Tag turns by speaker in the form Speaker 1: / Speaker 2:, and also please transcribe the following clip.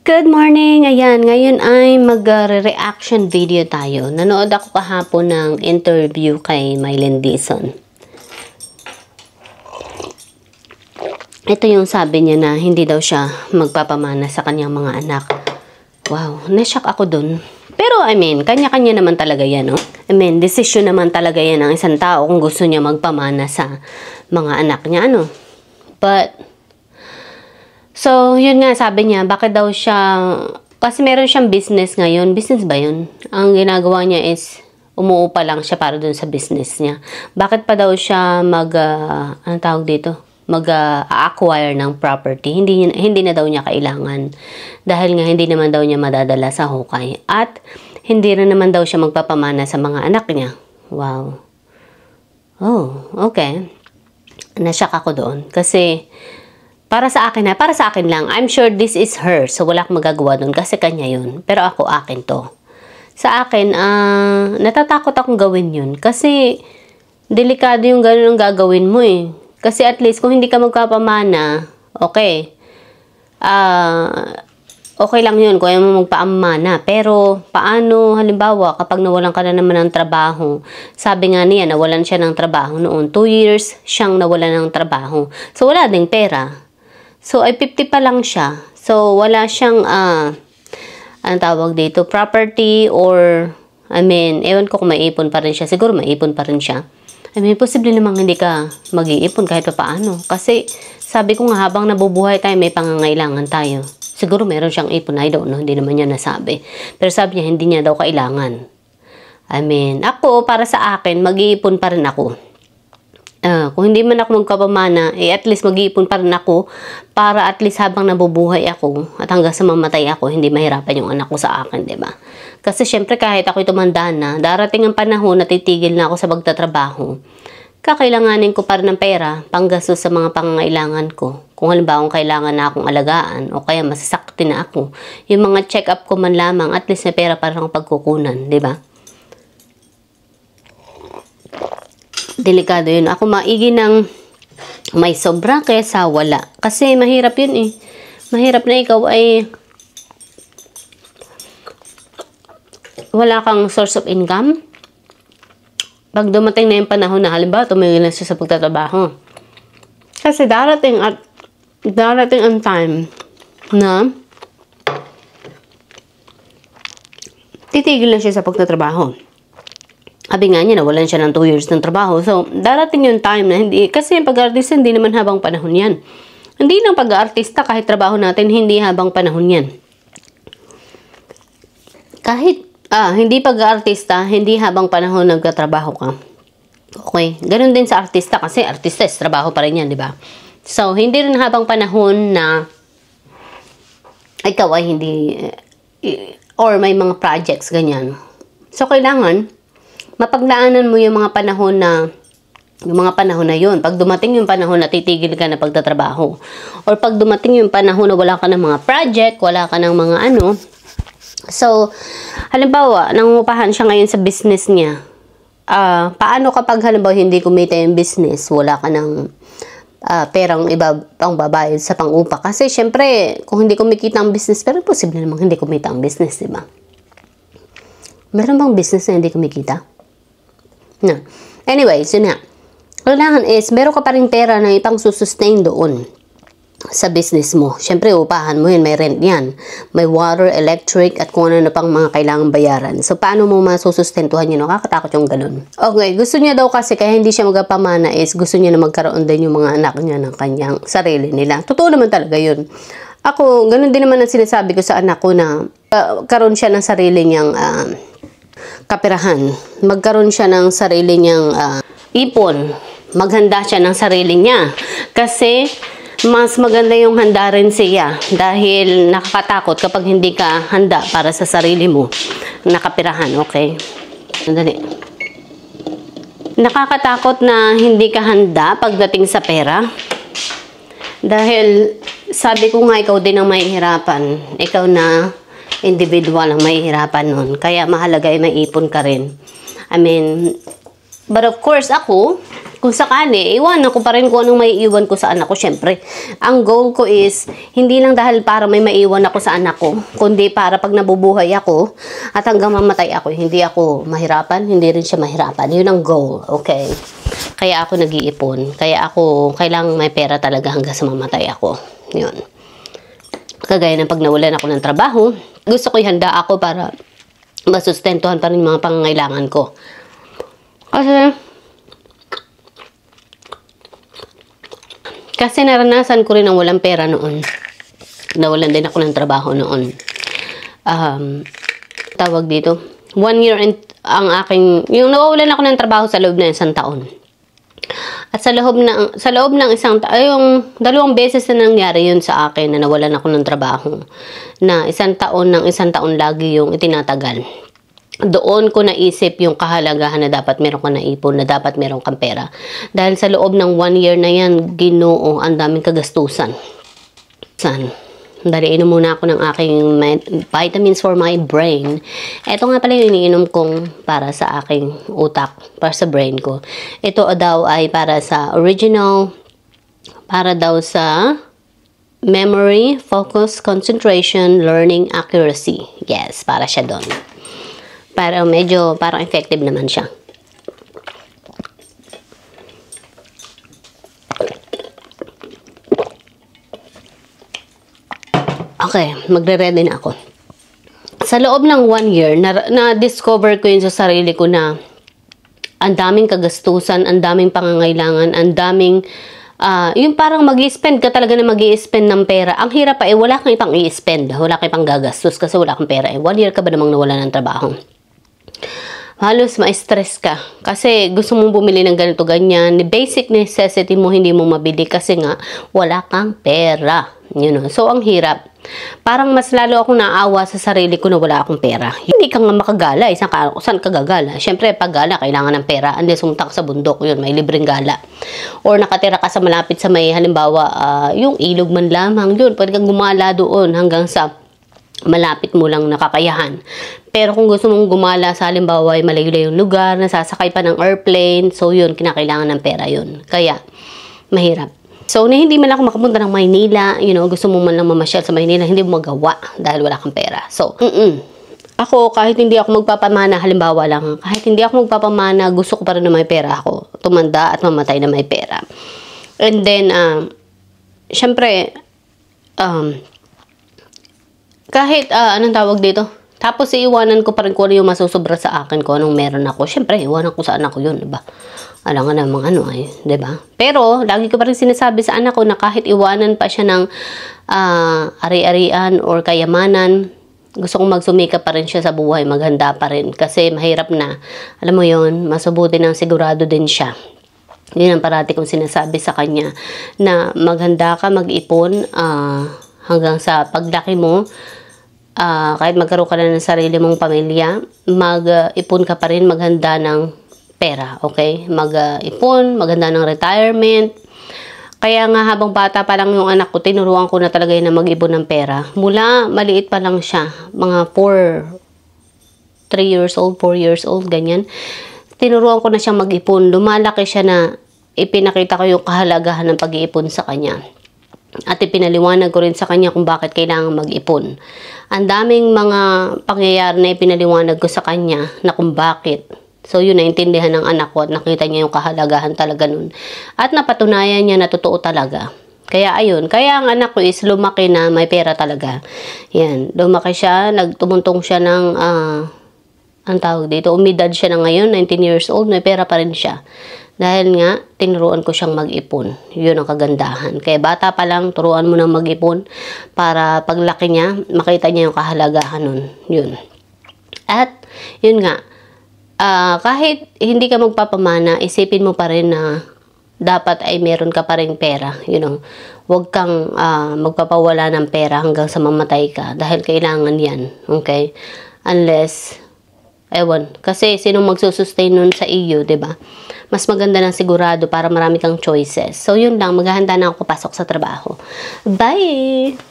Speaker 1: Good morning! Ayan, ngayon ay mag-reaction video tayo. Nanood ako kahapon ng interview kay Mylene Dizon. Ito yung sabi niya na hindi daw siya magpapamana sa kanyang mga anak. Wow, na-shock ako dun. Pero kanya-kanya naman talaga yan, no? Desisyon naman talaga yan ng isang tao kung gusto niya magpamana sa mga anak niya, ano? So, yun nga, sabi niya, bakit daw siya, kasi meron siyang business ngayon. Business ba yun? Ang ginagawa niya is, umuupa lang siya para dun sa business niya. Bakit pa daw siya anong tawag dito? Mag-acquire ng property. Hindi na daw niya kailangan. Dahil nga, hindi naman daw niya madadala sa hukay. At, hindi rin naman daw siya magpapamana sa mga anak niya. Wow. Oh, okay. Nashock ako doon. Kasi, para sa akin lang. I'm sure this is her. So, wala akong magagawa doon kasi kanya yun. Pero ako, akin to. Sa akin, natatakot akong gawin yun. Kasi, delikado yung ganun ang gagawin mo eh. Kasi at least, kung hindi ka magpapamana, okay. Okay lang yun kung ayaw mo magpaamana. Pero, paano, halimbawa, kapag nawalan ka na naman ng trabaho, sabi nga niya, nawalan siya ng trabaho noon. 2 years siyang nawalan ng trabaho. So, wala ding pera. So, ay 50 pa lang siya. So, wala siyang, anong tawag dito, property or, ewan ko kung maipon pa rin siya. Siguro maipon pa rin siya. Posible namang hindi ka mag-iipon kahit pa paano. Kasi, sabi ko nga, habang nabubuhay tayo, may pangangailangan tayo. Siguro meron siyang ipon, I don't know, hindi naman niya nasabi. Pero sabi niya, hindi niya daw kailangan. Ako, para sa akin, mag-iipon pa rin ako. Kung hindi man ako magkapamana, at least mag-iipon pa rin ako para at least habang nabubuhay ako at hanggang sa mamatay ako, hindi mahirapan yung anak ko sa akin, diba? Kasi syempre kahit ako'y tumanda na, darating ang panahon na titigil na ako sa pagtatrabaho, kakailanganin ko pa rin ng pera panggastos sa mga pangangailangan ko. Kung halimbawa kailangan na akong alagaan o kaya masasakti na ako, yung mga check-up ko man lamang, at least may pera para akong pagkukunan, diba? Delikado yun. Ako maigi ng may sobra kaysa wala. Kasi mahirap yun eh. Mahirap na ikaw ay wala kang source of income. Pag dumating na yung panahon na halimbawa tumigil na siya sa pagtatrabaho. Kasi darating ang time na titigil na siya sa pagtatrabaho. Sabi nga niya, nawalan siya ng 2 years ng trabaho. So, darating yung time na hindi, kasi yung pag-artista, hindi naman habang panahon yan. Hindi lang pag-artista, kahit trabaho natin, hindi habang panahon yan. Kahit, hindi pag-artista, hindi habang panahon nagtatrabaho ka. Okay, ganun din sa artista, kasi artista is trabaho pa rin yan, di ba? So, hindi rin habang panahon na ikaw ay hindi, or may mga projects, ganyan. So, kailangan, mapaglaanan mo yung mga panahon na yun. Pag dumating yung panahon na titigil ka na pagtatrabaho, or pag dumating yung panahon na wala ka ng mga project, wala ka ng mga ano. So, halimbawa, nangungupahan siya ngayon sa business niya. Paano kapag halimbawa hindi kumita yung business, wala ka ng perang iba pang babayad sa pang-upa? Kasi syempre, kung hindi kumikita ang business, pero posible namang hindi kumita ang business, diba? Meron bang business na hindi kumikita? No. Anyways, yun na. Kailangan is, meron ka pa rin pera na ipang sustain doon sa business mo. Siyempre, upahan mo yun. May rent yan. May water, electric, at kung ano na pang mga kailangang bayaran. So, paano mo masusustentuhan yun? Nakakatakot yung ganun. Okay, gusto niya daw kasi, kaya hindi siya magpamana is, gusto niya na magkaroon din yung mga anak niya ng kanyang sarili nila. Totoo naman talaga yun. Ako, ganun din naman ang sinasabi ko sa anak ko na karoon siya ng sarili niyang kapirahan. Magkaroon siya ng sarili niyang ipon. Maghanda siya ng sarili niya. Kasi, mas maganda yung handa rin siya. Dahil nakakatakot kapag hindi ka handa para sa sarili mo. Nakapirahan, okay? Sandali. Nakakatakot na hindi ka handa pagdating sa pera. Dahil, sabi ko nga, ikaw din ang mahihirapan. Ikaw na individual ang mahihirapan nun. Kaya mahalaga ay maipon ka rin. But of course ako, kung sakali, iwanan ko pa rin kung anong may iwan ko sa anak ko. Syempre, ang goal ko is, hindi lang dahil para may maiwan ako sa anak ko, kundi para pag nabubuhay ako, at hanggang mamatay ako, hindi ako mahirapan, hindi rin siya mahirapan. Yun ang goal, okay? Kaya ako nag-iipon. Kaya ako, kailangang may pera talaga hanggang sa mamatay ako. Yun. Kagaya ng pag nawalan ako ng trabaho, gusto ko ihanda ako para masustentuhan pa rin yung mga pangangailangan ko. Kasi naranasan ko rin ang walang pera noon. Nawalan din ako ng trabaho noon. Tawag dito, 1 year and ang aking, yung nawawalan ako ng trabaho sa loob ng 1 taon. At sa loob ng isang taon, yung 2 beses na nangyari yun sa akin na nawalan ako ng trabaho. Na 1 taon ng 1 taon lagi yung itinatagal. Doon ko naisip yung kahalagahan na dapat meron ka naipon, na dapat meron kang pera. Dahil sa loob ng 1 year na yan, Ginoo, ang daming kagastusan. Dali, inom muna ako ng aking vitamins for my brain. Ito nga pala yung iniinom kong para sa aking utak, para sa brain ko. Ito daw ay para sa original, para daw sa memory, focus, concentration, learning, accuracy. Yes, para siya doon. Para medyo, parang effective naman siya. Okay, magre-ready na ako. Sa loob ng 1 year, na-discover ko yun sa sarili ko na ang daming kagastusan, ang daming pangangailangan, ang daming, yung parang mag-i-spend ka talaga na mag-i-spend ng pera. Ang hirap pa, wala kang ipang i-spend, wala kang ipang gagastos kasi wala kang pera. 1 year ka ba namang nawala ng trabaho? Halos ma-stress ka kasi gusto mong bumili ng ganito ganyan, basic necessity mo hindi mo mabili kasi nga wala kang pera, you know. So ang hirap, parang mas lalo akong naawa sa sarili ko na wala akong pera. Hindi ka nga makagala, saan ka gagala? Syempre pag gala kailangan ng pera, unless sumunta ka sa bundok, yun may libreng gala, or nakatira ka sa malapit sa may halimbawa yung ilog man lamang, yun pwede kang gumala doon hanggang sa malapit mo lang nakakayahan. Pero kung gusto mong gumala sa halimbawa ay malayo-layong lugar, nasasakay pa ng airplane, so yun, kinakailangan ng pera yun. Kaya, mahirap. So, na hindi man ako makapunta ng Maynila, you know, gusto mo man lang mamasyal sa Maynila, hindi mo magawa dahil wala kang pera. So, ako, kahit hindi ako magpapamana, halimbawa lang, kahit hindi ako magpapamana, gusto ko pa rin na may pera ako. Tumanda at mamatay na may pera. And then, syempre, kahit, anong tawag dito? Tapos, iiwanan ko pa rin kung ano yung masusobra sa akin, kung anong meron ako. Siyempre, iwanan ko sa anak ko yun, diba? Alam nga namang ano ay, diba? Pero, lagi ko pa rin sinasabi sa anak ko na kahit iwanan pa siya ng ari-arian or kayamanan, gusto kong magsumika pa rin siya sa buhay, maghanda pa rin. Kasi mahirap na, alam mo yun, masabuti ng sigurado din siya. Yun ang parati kong sinasabi sa kanya, na maghanda ka, mag-ipon, hanggang sa paglaki mo, kahit magkaroon ka na ng sarili mong pamilya, mag-ipon ka pa rin, maghanda ng pera, okay? Mag-ipon, maghanda ng retirement. Kaya nga habang bata pa lang yung anak ko, tinuruan ko na talaga yun na mag-ipon ng pera. Mula maliit pa lang siya, mga 3 years old, 4 years old, ganyan. Tinuruan ko na siyang mag-ipon. Lumalaki siya na ipinakita ko yung kahalagahan ng pag-iipon sa kanya. At ipinaliwanag ko rin sa kanya kung bakit kailangan mag-ipon. Ang daming mga pangyayari na ipinaliwanag ko sa kanya na kung bakit. So yun, naintindihan ng anak ko at nakita niya yung kahalagahan talaga nun. At napatunayan niya na totoo talaga. Kaya ayun, kaya ang anak ko is lumaki na may pera talaga. Yan, lumaki siya, nagtumuntong siya ng, ang tawag dito, umidad siya na ngayon, 19 years old, may pera pa rin siya. Dahil nga, tinuruan ko siyang mag-ipon. Yun ang kagandahan. Kaya bata pa lang, turuan mo nang mag-ipon para paglaki niya, makita niya yung kahalagahan nun. Yun. At, yun nga, kahit hindi ka magpapamana, isipin mo pa rin na dapat ay meron ka pa rin pera. You know, huwag kang magpapawala ng pera hanggang sa mamatay ka dahil kailangan yan. Okay? Unless, ewan, kasi sino magsusustain nun sa iyo, 'di ba? Mas maganda ng sigurado para marami kang choices. So, yun lang. Maghahanda na ako pasok sa trabaho. Bye!